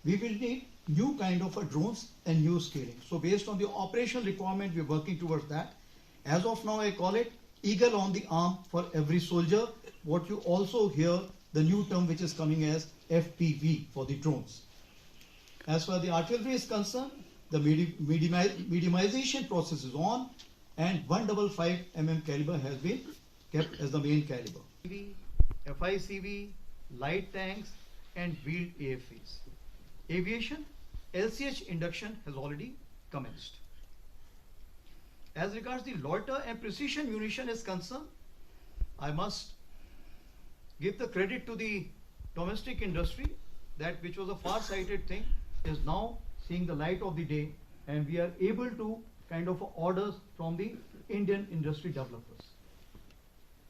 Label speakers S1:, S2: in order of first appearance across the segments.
S1: we will need new kind of a drones and new scaling. So based on the operational requirement, we're working towards that. As of now, I call it eagle on the arm for every soldier. What you also hear, the new term which is coming as FPV for the drones. As far as the artillery is concerned, the mediumization process is on, and 155 mm caliber has been kept as the main caliber. FICV, light tanks, and wheeled AFVs. Aviation, LCH induction has already commenced. As regards the loiter and precision munition is concerned, I must give the credit to the domestic industry, that which was a far-sighted thing is now seeing the light of the day, and we are able to kind of orders from the Indian industry developers.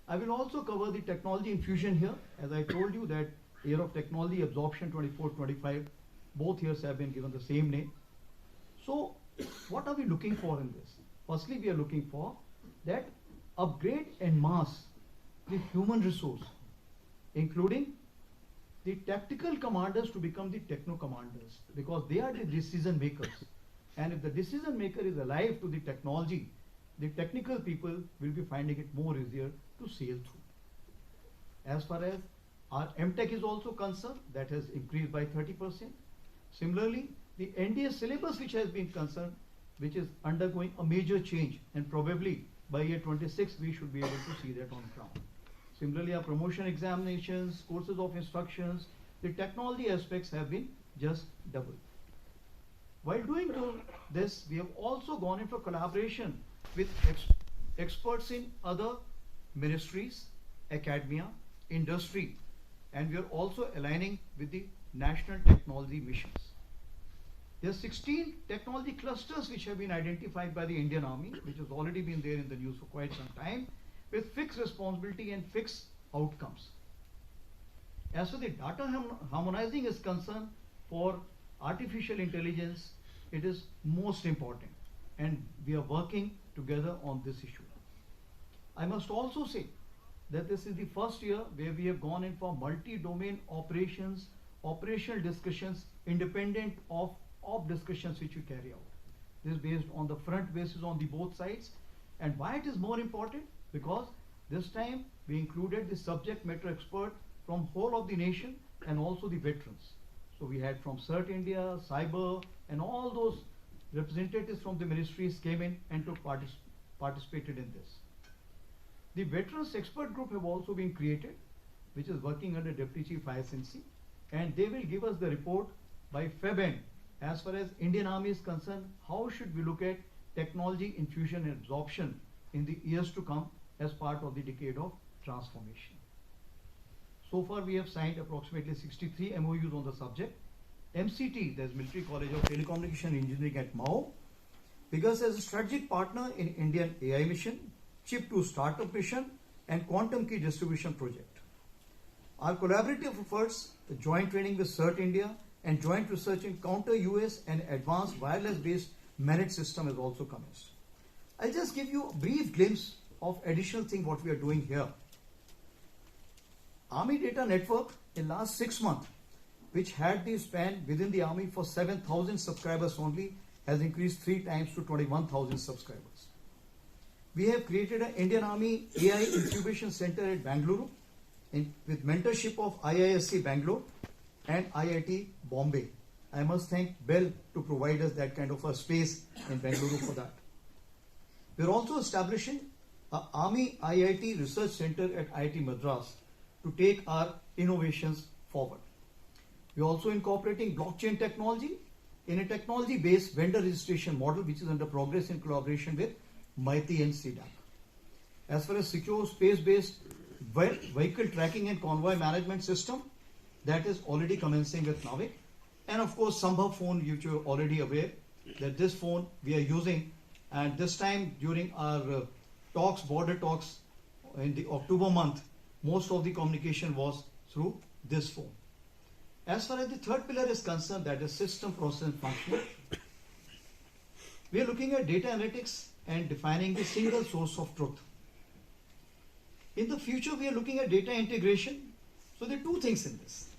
S1: I will also cover the technology infusion here. As I told you that year of technology absorption 24-25, both years have been given the same name. So what are we looking for in this? Firstly, we are looking for that upgrade and mass the human resource, including the tactical commanders to become the techno commanders, because they are the decision makers. And if the decision maker is alive to the technology, the technical people will be finding it more easier to sail through. As far as our MTech is also concerned, that has increased by 30%. Similarly, the NDA syllabus which has been concerned, which is undergoing a major change, and probably by year 26 we should be able to see that on ground. Similarly, our promotion examinations, courses of instructions, the technology aspects have been just doubled. While doing this, we have also gone in for collaboration with experts in other ministries, academia, industry, and we are also aligning with the national technology missions. There are 16 technology clusters which have been identified by the Indian Army, which has already been there in the news for quite some time, with fixed responsibility and fixed outcomes. As for the data harmonizing is concerned, for artificial intelligence, it is most important, and we are working together on this issue. I must also say that this is the first year where we have gone in for multi-domain operations, operational discussions independent of discussions which we carry out. This is based on the front basis on the both sides. And why it is more important? Because this time we included the subject matter expert from whole of the nation and also the veterans. So we had from CERT India, Cyber, and all those representatives from the ministries came in and participated in this. The veterans expert group have also been created, which is working under Deputy Chief ISNC, and they will give us the report by Feb end. As far as Indian Army is concerned, how should we look at technology infusion and absorption in the years to come as part of the decade of transformation. So far we have signed approximately 63 MOUs on the subject. MCT, that is Military College of Telecommunication Engineering at Mao, because as a strategic partner in Indian AI mission, Chip 2 startup mission, and quantum key distribution project. Our collaborative efforts, the joint training with CERT India and joint research in counter-US and advanced wireless-based merit system has also commenced. I'll just give you a brief glimpse of additional thing what we are doing here. Army Data Network in last 6 months, which had the span within the Army for 7,000 subscribers only, has increased 3 times to 21,000 subscribers. We have created an Indian Army AI Incubation Center at Bangalore with mentorship of IISc Bangalore and IIT Bombay. I must thank Bell to provide us that kind of a space in Bangalore for that. We are also establishing an Army IIT Research Center at IIT Madras to take our innovations forward. We are also incorporating blockchain technology in a technology-based vendor registration model, which is under progress in collaboration with MIT and CDAC. As far as secure space-based vehicle tracking and convoy management system, that is already commencing with Navik. And of course, Sambhav phone, which you are already aware that this phone we are using, and this time during our talks, border talks in the October month, most of the communication was through this phone. As far as the third pillar is concerned, that is system, process, and function, we are looking at data analytics and defining the single source of truth. In the future, we are looking at data integration. So there are two things in this.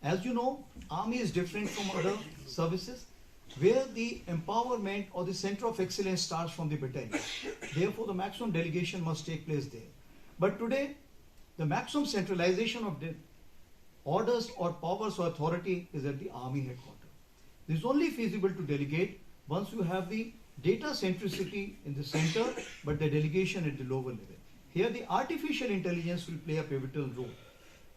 S1: As you know, Army is different from other services, where the empowerment or the center of excellence starts from the battalion. Therefore, the maximum delegation must take place there. But today, the maximum centralization of the orders or powers or authority is at the Army headquarters. This is only feasible to delegate once you have the data centricity in the center, but the delegation at the lower level. Here, the artificial intelligence will play a pivotal role.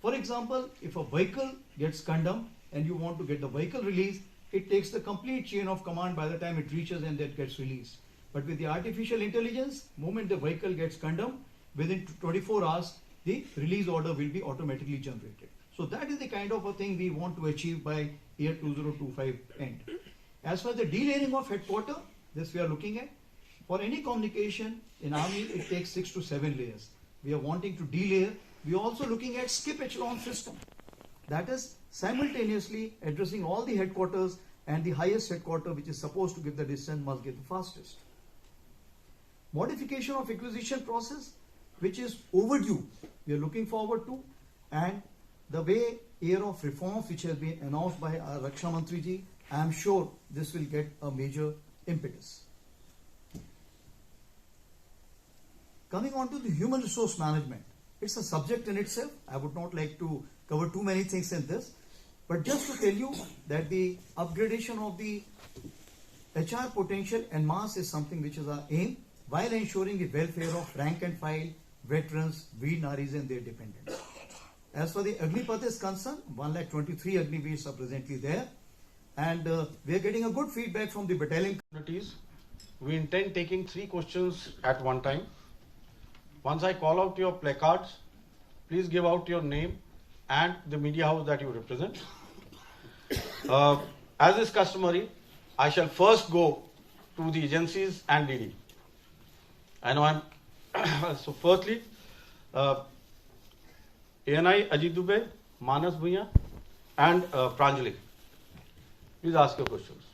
S1: For example, if a vehicle gets condemned and you want to get the vehicle released, it takes the complete chain of command by the time it reaches and that gets released. But with the artificial intelligence, moment the vehicle gets condemned, within 24 hours, the release order will be automatically generated. So that is the kind of a thing we want to achieve by year 2025 end. As far as the delayering of headquarters, this we are looking at. For any communication in Army, it takes 6 to 7 layers. We are wanting to delayer. We are also looking at skip echelon system. That is simultaneously addressing all the headquarters, and the highest headquarter, which is supposed to give the distance, must get the fastest. Modification of acquisition process, which is overdue, we are looking forward to, and the way year of reforms which has been announced by our Raksha Mantri ji, I am sure this will get a major impetus. Coming on to the human resource management, it's a subject in itself. I would not like to cover too many things in this, but just to tell you that the upgradation of the HR potential en masse is something which is our aim, while ensuring the welfare of rank and file, veterans, Veer Naris and their dependents. As for the Agnipath is concerned, 123 Agniveers are presently there, and we are getting a good feedback from the battalion.
S2: We intend taking 3 questions at one time. Once I call out your placards, please give out your name and the media house that you represent. As is customary, I shall first go to the agencies and DD. I know I'm so firstly, ANI Ajit Dubey, Manas Bhuiya and Pranjali. Please ask your questions.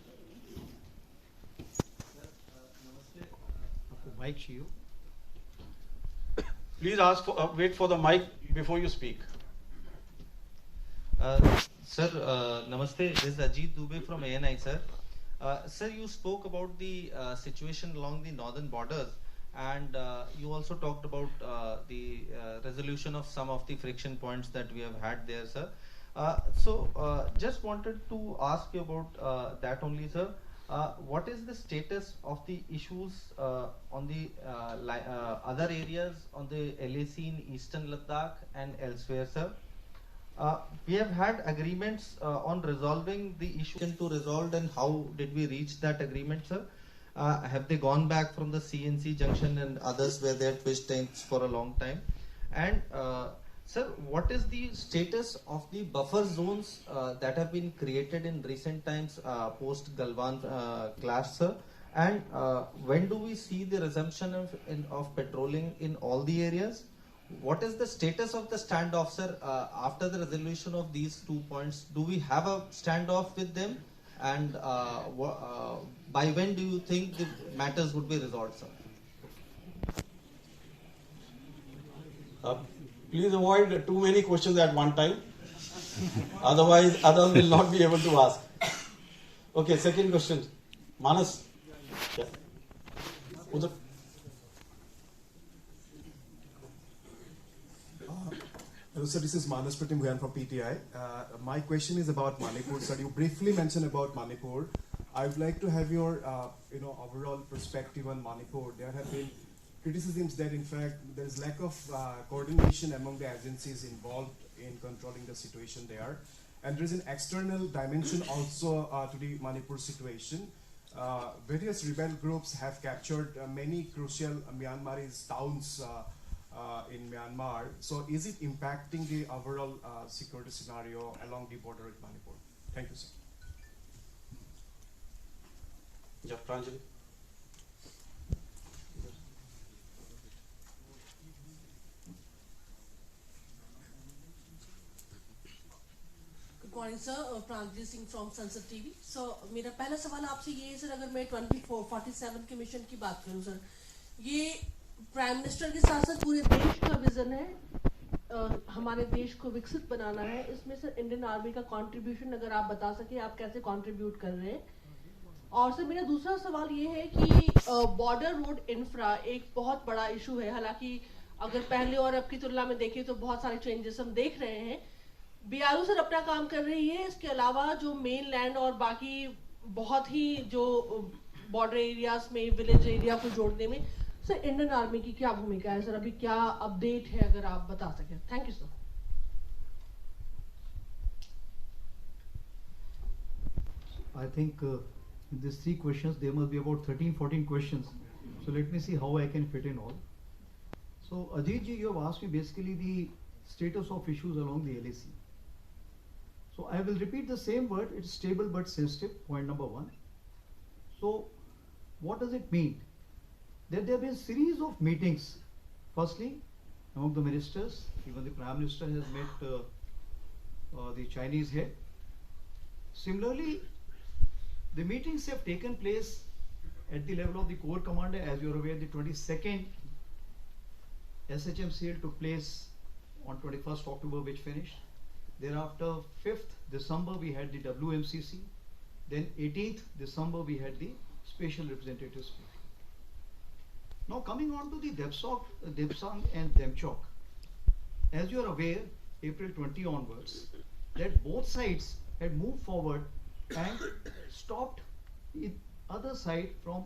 S1: Mic चाहिए.
S2: Please ask for, wait for the mic before you speak.
S3: Sir, Namaste. This is Ajit Dubey from ANI, sir. Sir, you spoke about the situation along the northern borders, and you also talked about the resolution of some of the friction points that we have had there, sir. So, just wanted to ask you about that only, sir. What is the status of the issues on the other areas on the LAC in Eastern Ladakh and elsewhere, sir? We have had agreements on resolving the issue to resolve, and how did we reach that agreement, sir? Have they gone back from the CNC junction and others where they had twist ends for a long time? And sir, what is the status of the buffer zones that have been created in recent times post Galwan clash, sir? And when do we see the resumption of patrolling in all the areas? What is the status of the standoff, sir? After the resolution of these 2 points, do we have a standoff with them? And by when do you think the matters would be resolved, sir?
S2: Please avoid too many questions at one time. Otherwise, others will not be able to ask. Okay, second question. Manas. Yeah. Udar.
S4: Hello, sir. This is Manas Pratim Guyan from PTI. My question is about Manipur. Sir, you briefly mentioned about Manipur. I would like to have your, overall perspective on Manipur. There have been criticisms that, in fact, there is lack of coordination among the agencies involved in controlling the situation there. And there is an external dimension also to the Manipur situation. Various rebel groups have captured many crucial Myanmarese towns in Myanmar. So is it impacting the overall security scenario along the border with Manipur? Thank you, sir.
S2: Yeah, Pranjali.
S5: Good morning sir, Pranjali Singh from संसद TV. सो मेरा पहला सवाल आपसे ये है sir, अगर मैं 2447 के मिशन की बात करूं सर, ये प्राइम मिनिस्टर के साथ साथ पूरे देश का विजन है हमारे देश को विकसित बनाना है, इसमें सर इंडियन आर्मी का कंट्रीब्यूशन अगर आप बता सके आप कैसे कंट्रीब्यूट कर रहे हैं। और सर मेरा दूसरा सवाल ये है कि बॉर्डर रोड इंफ्रा एक बहुत बड़ा इशू है, हालांकि अगर पहले और अब की तुलना में देखें तो बहुत सारे चेंजेस हम देख रहे हैं। बीआरओ सर अपना काम कर रही है, इसके अलावा जो मेन लैंड और बाकी बहुत ही जो बॉर्डर एरियाज में विलेज एरिया को जोड़ने में सर इंडियन आर्मी की क्या भूमिका है सर, अभी क्या अपडेट है अगर आप बता सकें। Thank you sir.
S1: I think in these 3 questions there must be about 13-14 questions. So let me see how I can fit in all. So Ajit ji, you have asked me basically the status of issues along the LAC. So I will repeat the same word, it's stable but sensitive, point number 1. So what does it mean? That there have been a series of meetings, firstly among the ministers, even the Prime Minister has met the Chinese head. Similarly, the meetings have taken place at the level of the Corps Commander. As you are aware, the 22nd SHMCL took place on 21st October, which finished. Thereafter, 5th December, we had the WMCC. Then 18th December, we had the Special Representatives meeting. Now coming on to the Depsang and Demchok. As you are aware, April 20 onwards, that both sides had moved forward and stopped the other side from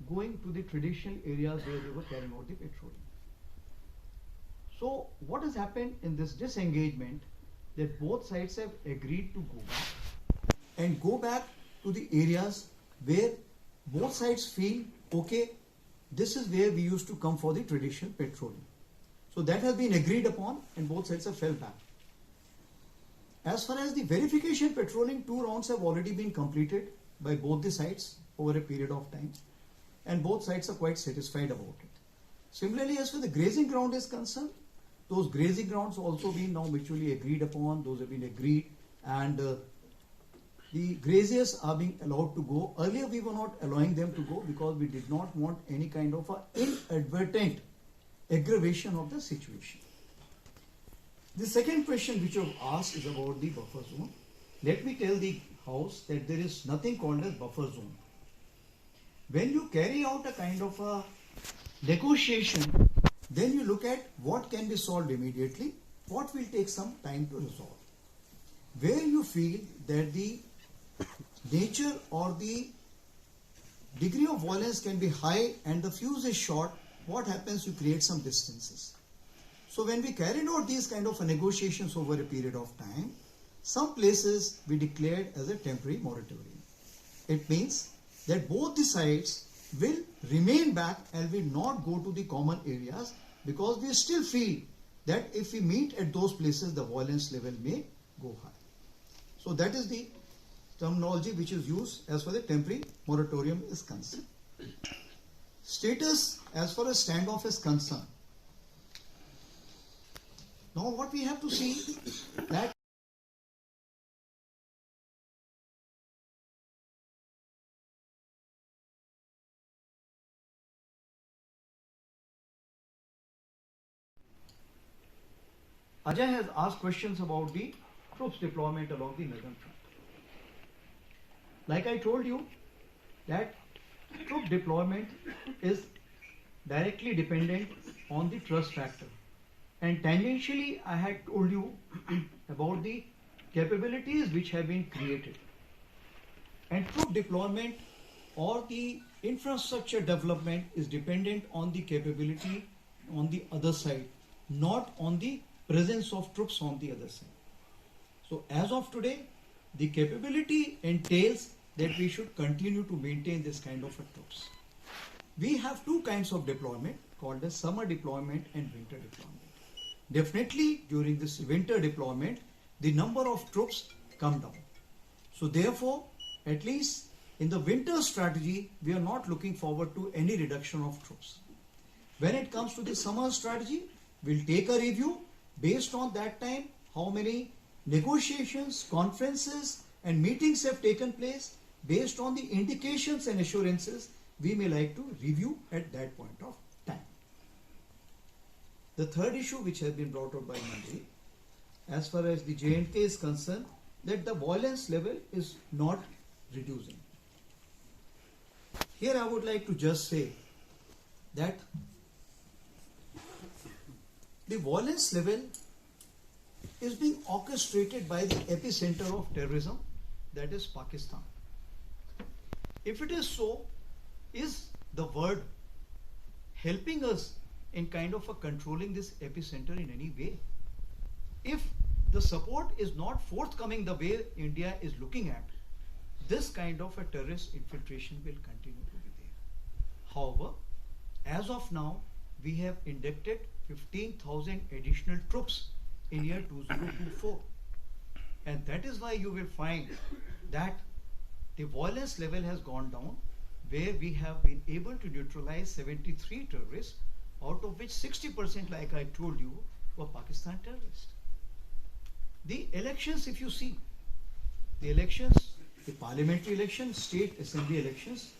S1: going to the traditional areas where they were carrying out the patrolling. So what has happened in this disengagement, that both sides have agreed to go back to the areas where both sides feel, okay, this is where we used to come for the traditional patrolling. So that has been agreed upon and both sides have fell back. As far as the verification patrolling, 2 rounds have already been completed by both the sides over a period of time, and both sides are quite satisfied about it. Similarly, as far as the grazing ground is concerned, those grazing grounds also been now mutually agreed upon, those have been agreed, and the graziers are being allowed to go. Earlier we were not allowing them to go because we did not want any kind of a inadvertent aggravation of the situation. The second question which you have asked is about the buffer zone. Let me tell the House that there is nothing called as buffer zone. When you carry out a kind of a negotiation, then you look at what can be solved immediately, what will take some time to resolve. Where you feel that the nature or the degree of violence can be high and the fuse is short, what happens? You create some distances. So when we carried out these kind of negotiations over a period of time, some places we declared as a temporary moratorium. It means that both the sides will remain back and will not go to the common areas because we still feel that if we meet at those places, the violence level may go high. So that is the terminology which is used as far as the temporary moratorium is concerned. Status as far as standoff is concerned. Now what we have to see that Ajay has asked questions about the troops deployment along the northern front. Like I told you that troop deployment is directly dependent on the trust factor. And tangentially, I had told you about the capabilities which have been created. And troop deployment or the infrastructure development is dependent on the capability on the other side, not on the presence of troops on the other side. So as of today, the capability entails that we should continue to maintain this kind of troops. We have 2 kinds of deployment called as summer deployment and winter deployment. Definitely during this winter deployment, the number of troops come down. So therefore, at least in the winter strategy, we are not looking forward to any reduction of troops. When it comes to the summer strategy, we'll take a review based on that time, how many negotiations, conferences and meetings have taken place. Based on the indications and assurances, we may like to review at that point of time. The third issue which has been brought up by Manji, as far as the J&K is concerned, that the violence level is not reducing. Here I would like to just say that the violence level is being orchestrated by the epicenter of terrorism, that is Pakistan. If it is so, is the world helping us in kind of a controlling this epicenter in any way? If the support is not forthcoming the way India is looking at, this kind of a terrorist infiltration will continue to be there. However, as of now, we have inducted 15,000 additional troops in year 2024. And that is why you will find that the violence level has gone down, where we have been able to neutralize 73 terrorists, out of which 60%, like I told you, were Pakistan terrorists. The elections, if you see, the elections, the parliamentary elections, state assembly elections,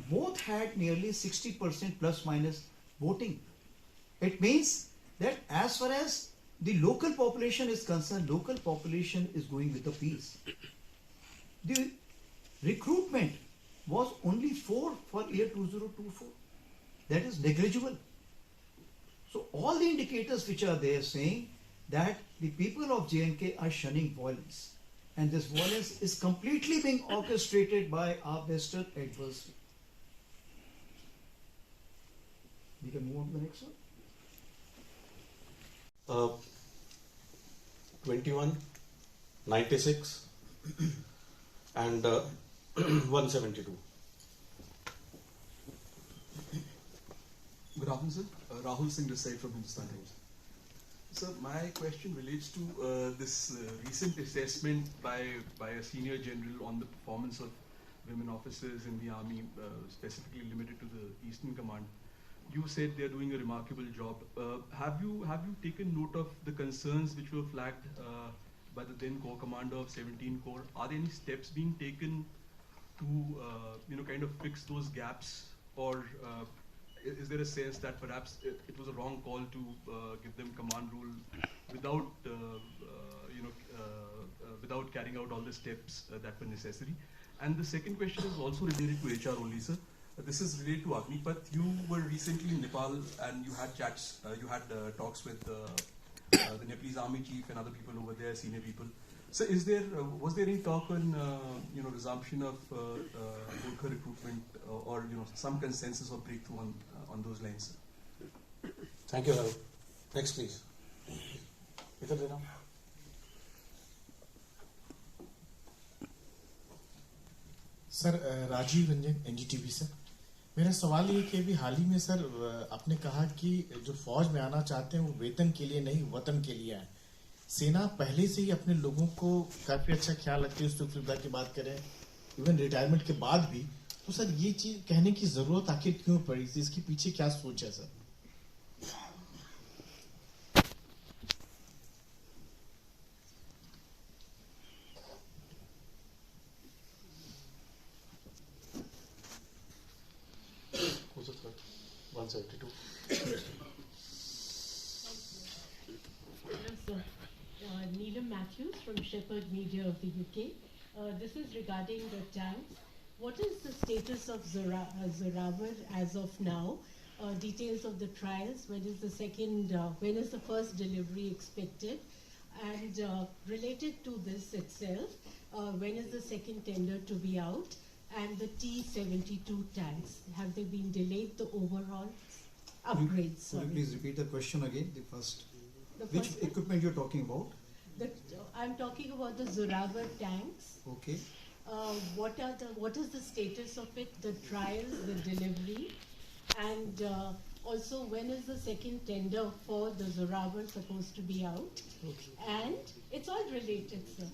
S1: both had nearly 60% plus minus voting. It means that as far as the local population is concerned, local population is going with the peace. The recruitment was only 4 for year 2024. That is negligible. So all the indicators which are there saying that the people of J&K are shunning violence, and this violence is completely being orchestrated by our Western adversary. We can move on to the next one.
S2: 21, 96 and 172.
S6: Good afternoon, sir. Rahul Singh this side from Hindustan Times. Sir, my question relates to this recent assessment by a senior general on the performance of women officers in the army, specifically limited to the Eastern Command. You said they are doing a remarkable job. Have you taken note of the concerns which were flagged by the then Corps Commander of 17 Corps? Are there any steps being taken to kind of fix those gaps, or is there a sense that perhaps it was a wrong call to give them command role without carrying out all the steps that were necessary? And the second question is also related to HR only, sir. This is related to Agnipath. You were recently in Nepal and you had chats, talks with the Nepalese army chief and other people over there, senior people. So, was there any talk on resumption of Gurkha recruitment or some consensus or breakthrough on those lines?
S2: Thank you, Rahul. Next, please.
S7: Sir Rajeev Ranjan NDTV से मेरा सवाल ये कि अभी हाल ही में sir आपने कहा कि जो फौज में आना चाहते हैं वो वेतन के लिए नहीं वतन के लिए आए। सेना पहले से ही अपने लोगों को काफी अच्छा ख्याल रखती है, सुख सुविधा की बात करें, इवन रिटायरमेंट के बाद भी। तो सर ये चीज कहने की जरूरत आखिर क्यों पड़ी थी, इसके पीछे क्या सोच है sir?
S2: Who's the third? 172.
S8: Hello, sir. Neelam Matthews from Shepherd Media of the UK. This is regarding the tanks. What is the status of Zorawar as of now? Details of the trials. When is the first delivery expected? And related to this itself, when is the second tender to be out? And the T-72 tanks, have they been delayed, the overall upgrades?
S1: Could you please repeat the question again, the first? Which
S8: first one?
S1: equipment you're talking about?
S8: I'm talking about the Zorawar tanks.
S1: Okay.
S8: What is the status of it, the trials, the delivery, and also when is the second tender for the Zorawar supposed to be out?
S1: Okay.
S8: And it's all related, sir.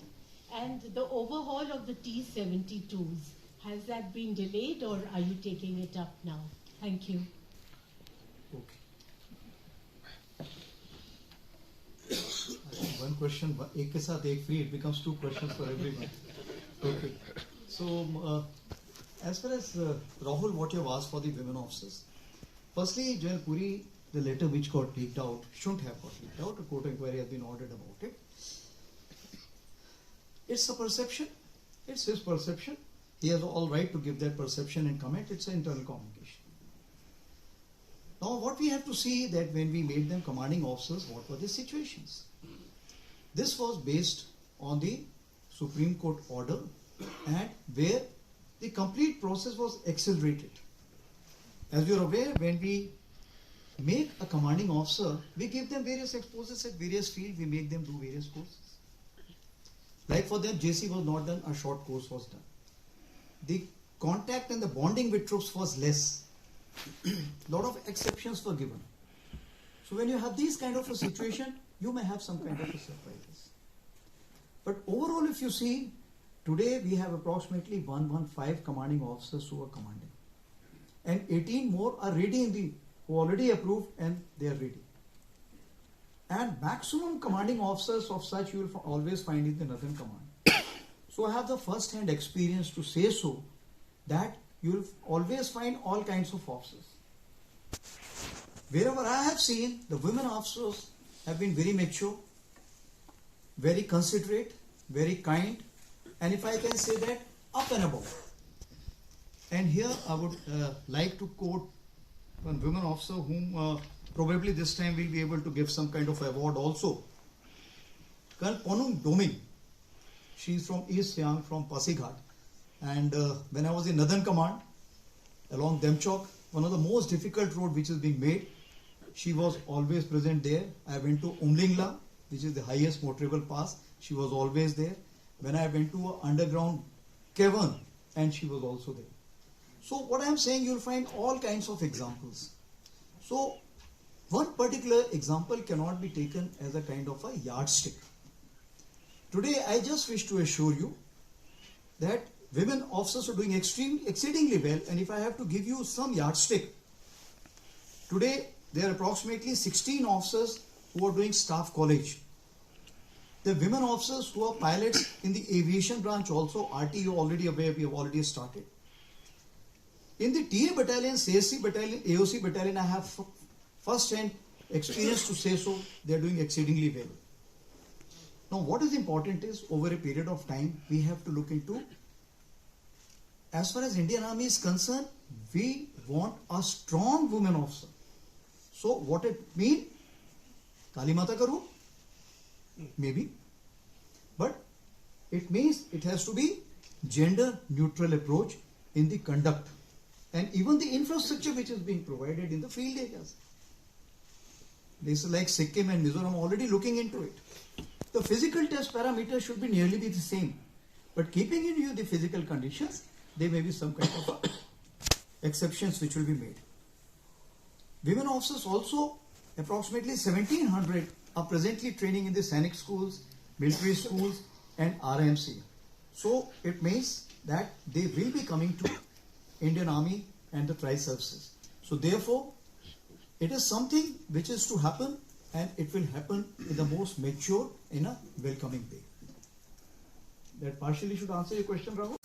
S8: And the overhaul of the T-72s, has that been delayed or are you taking it up now? Thank you.
S1: Okay. I think one question, एक के साथ एक free, it becomes two questions for everyone. Okay. So, as far as Rahul, what you have asked for the women officers, firstly, जो है पूरी the letter which got leaked out shouldn't have got leaked out. A court inquiry has been ordered about it. It's a perception. It's his perception. He has all right to give that perception and comment. It's an internal communication. Now, what we have to see that when we made them commanding officers, what were the situations? This was based on the Supreme Court order and where the complete process was accelerated. As you are aware, when we make a commanding officer, we give them various exposures at various fields, we make them do various courses. Like for them, JC was not done, a short course was done. The contact and the bonding with troops was less. Lot of exceptions were given. So when you have these kind of a situation, you may have some kind of a surprises. But overall, if you see, today we have approximately 115 commanding officers who are commanding. And 18 more are ready in the, who already approved and they are ready. And maximum commanding officers of such you will always find in the Northern Command. So I have the first-hand experience to say so that you will always find all kinds of officers. Wherever I have seen, the women officers have been very mature, very considerate, very kind, and if I can say that, up and above. And here I would like to quote one women officer whom probably this time we'll be able to give some kind of award also. Colonel Ponung Doming. She is from East Siang, from Pasighat. And when I was in Northern Command, along Demchok, one of the most difficult road which is being made, she was always present there. I went to Umlingla, which is the highest motorable pass. She was always there. When I went to an underground cavern, and she was also there. So what I am saying, you'll find all kinds of examples. So one particular example cannot be taken as a kind of a yardstick. Today, I just wish to assure you that women officers are doing exceedingly well, and if I have to give you some yardstick, today there are approximately 16 officers who are doing staff college. The women officers who are pilots in the aviation branch also, RT you are already aware, we have already started. In the TA battalion, CSC battalion, AOC battalion, I have first-hand experience to say so, they are doing exceedingly well. Now what is important is, over a period of time, we have to look into, as far as Indian Army is concerned, we want a strong women officer. So what it mean? Kali Mata Karu? Maybe. But it means it has to be gender neutral approach in the conduct and even the infrastructure which is being provided in the field areas. Places like Sikkim and Mizoram already looking into it. The physical test parameters should be nearly be the same. But keeping in view the physical conditions, there may be some kind of exceptions which will be made. Women officers also, approximately 1700 are presently training in the Sainik schools, military schools and RMC. So it means that they will be coming to Indian Army and the tri-services. So therefore, it is something which is to happen and it will happen in the most mature, in a welcoming way. That partially should answer your question, Rahul.